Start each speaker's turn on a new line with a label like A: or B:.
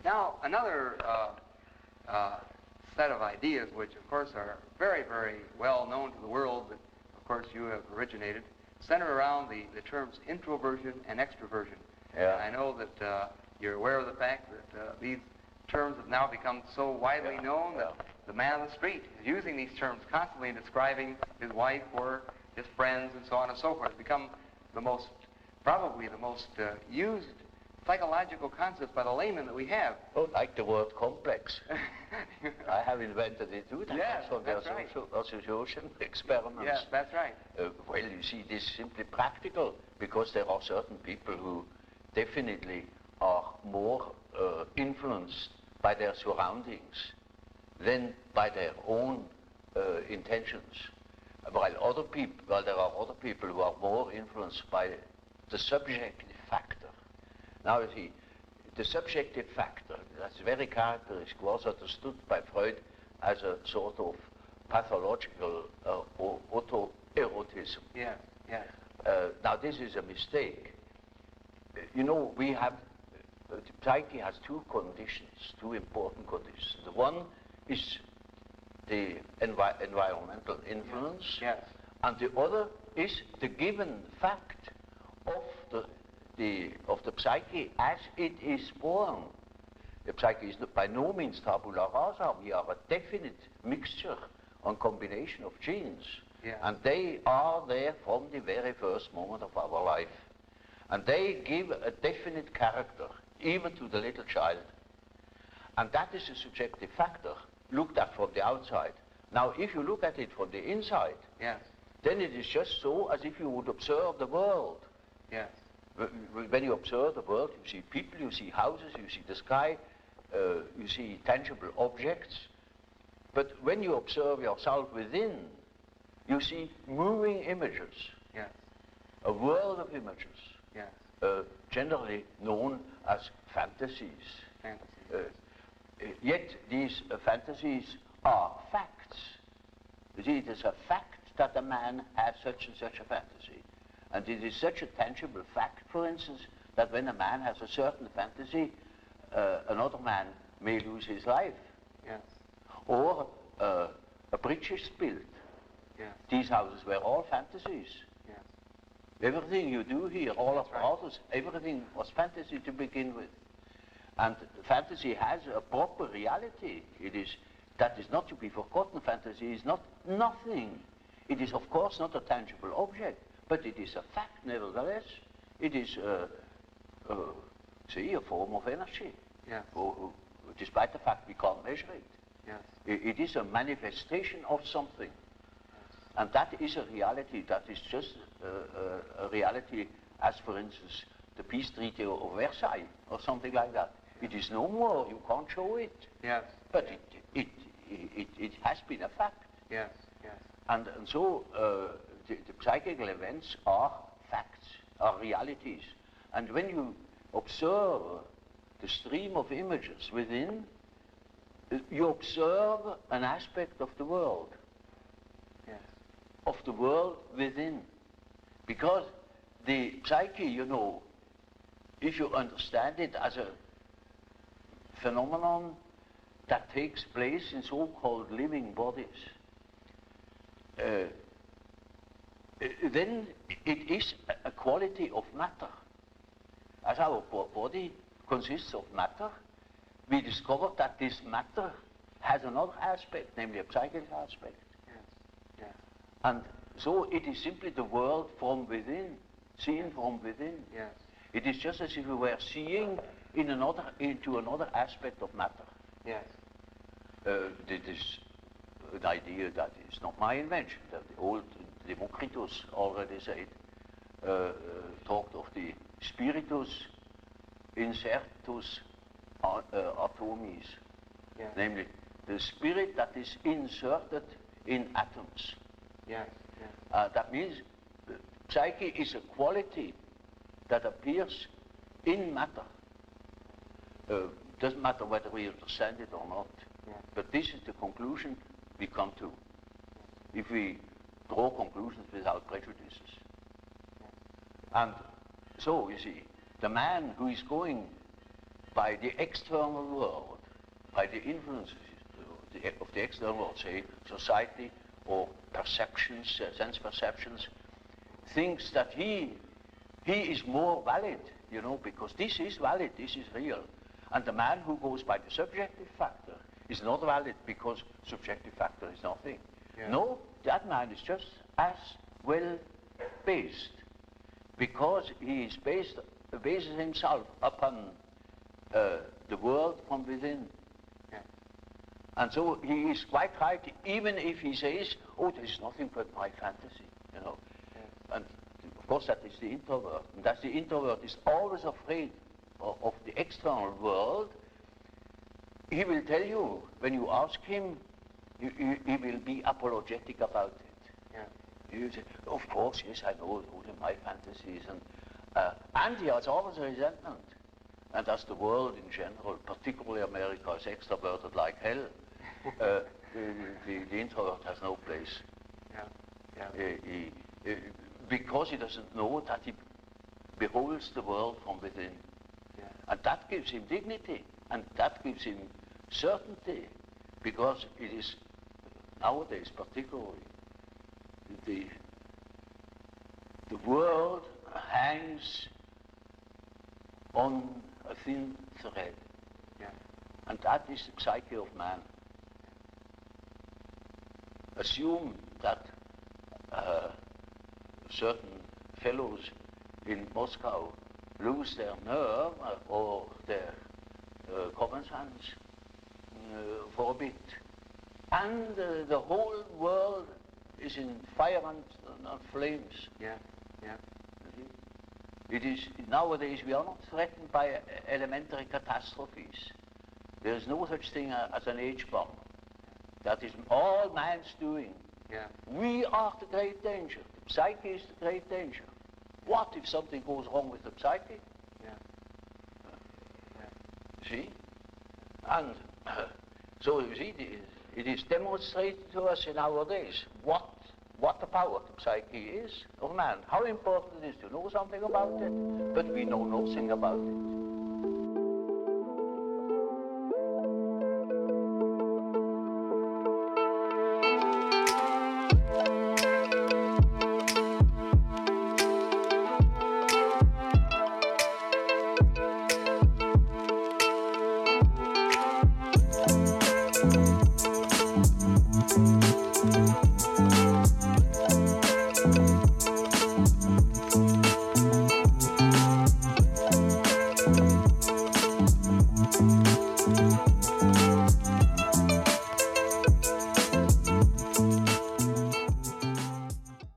A: Now, another set of ideas, which of course are very, very well known to the world, that of course you have originated, center around the terms introversion and extroversion.
B: Yeah.
A: And I know that you're aware of the fact that these terms have now become so widely known that the man on the street is using these terms constantly in describing his wife or his friends and so on and so forth. It's become probably the most used psychological concepts by the layman that we have.
B: Oh, like the word complex. I have invented it too.
A: Yes,
B: from
A: that's
B: their
A: right.
B: association experiments.
A: Yes, that's right.
B: Well, you see, this is simply practical, because there are certain people who definitely are more influenced by their surroundings than by their own intentions. While there are other people who are more influenced by the subjective factor. Now you see, the subjective factor, that's very characteristic, was understood by Freud as a sort of pathological autoerotism.
A: Yes, yes.
B: Now this is a mistake. You know, the psyche has two conditions, two important conditions. The one is the environmental influence,
A: yes.
B: And the other is the given fact of the psyche as it is born. The psyche is by no means tabula rasa. We are a definite mixture and combination of genes.
A: Yeah.
B: And they are there from the very first moment of our life. And they give a definite character, even to the little child. And that is a subjective factor, looked at from the outside. Now, if you look at it from the inside,
A: yes,
B: then it is just so as if you would observe the world.
A: Yes.
B: When you observe the world, you see people, you see houses, you see the sky, you see tangible objects. But when you observe yourself within, you see moving images.
A: Yes.
B: A world of images.
A: Yes.
B: Generally known as fantasies.
A: Fantasies.
B: Yet these fantasies are facts. You see, it is a fact that a man has such and such a fantasy. And it is such a tangible fact, for instance, that when a man has a certain fantasy, another man may lose his life.
A: Yes.
B: Or a bridge is built.
A: Yes.
B: These houses were all fantasies.
A: Yes.
B: Everything you do here, all
A: That's
B: of
A: right.
B: others, everything was fantasy to begin with. And fantasy has a proper reality. That is not to be forgotten. Fantasy is not nothing. It is, of course, not a tangible object, but it is a fact nevertheless. It is, a form of energy.
A: Yes.
B: Despite the fact we can't measure it.
A: Yes.
B: It is a manifestation of something. And that is a reality. That is just a reality as, for instance, the peace treaty of Versailles or something like that. It is no more. You can't show it.
A: Yes.
B: But it has been a fact.
A: Yes. Yes.
B: And so the psychical events are facts, are realities. And when you observe the stream of images within, you observe an aspect of the world.
A: Yes.
B: Of the world within. Because the psyche, you know, if you understand it as a phenomenon that takes place in so-called living bodies, then it is a quality of matter. As our body consists of matter, we discovered that this matter has another aspect, namely a psychic aspect.
A: Yes. Yes.
B: And so it is simply the world from within, seen from within.
A: Yes.
B: It is just as if we were seeing into another aspect of matter.
A: Yes.
B: This is an idea that is not my invention, that the old Democritus already said, talked of the spiritus insertus atomis,
A: Yes.
B: namely the spirit that is inserted in atoms.
A: Yes. Yes.
B: That means psyche is a quality that appears in matter. Doesn't matter whether we understand it or not.
A: Yes.
B: But this is the conclusion we come to if we draw conclusions without prejudices.
A: Yes.
B: And so, you see, the man who is going by the external world, by the influences of the external world, say society or perceptions, sense perceptions, thinks that he is more valid, you know, because this is valid, this is real. And the man who goes by the subjective factor is not valid because subjective factor is nothing. Yeah. No, that man is just as well based because he is bases himself upon the world from within. Yeah. And so he is quite right, even if he says, oh, there is nothing but my fantasy, you know. Yeah. And of course that is the introvert. And that the introvert is always afraid of the external world. He will tell you, when you ask him, he will be apologetic about it. Yeah. He will say, of course, yes, I know those are my fantasies. And he has always a resentment. And as the world in general, particularly America, is extroverted like hell, the introvert has no place. Yeah. Yeah. Because he doesn't know that he beholds the world from within. Yeah. And that gives him dignity, and that gives him certainty, because it is nowadays particularly the world hangs on a thin thread. Yeah. And that is the psyche of man. Assume that certain fellows in Moscow lose their nerve or their common sense for a bit, and the whole world is in fire and flames. Yeah, yeah. It is nowadays we are not threatened by elementary catastrophes. There is no such thing as an H-bomb. That is all man's doing. Yeah. We are the great danger. The psyche is the great danger. What if something goes wrong with the psyche? Yeah. See? And so you see, it is demonstrated to us in our days what the power of the psyche is of man, how important it is to know something about it, but we know nothing about it.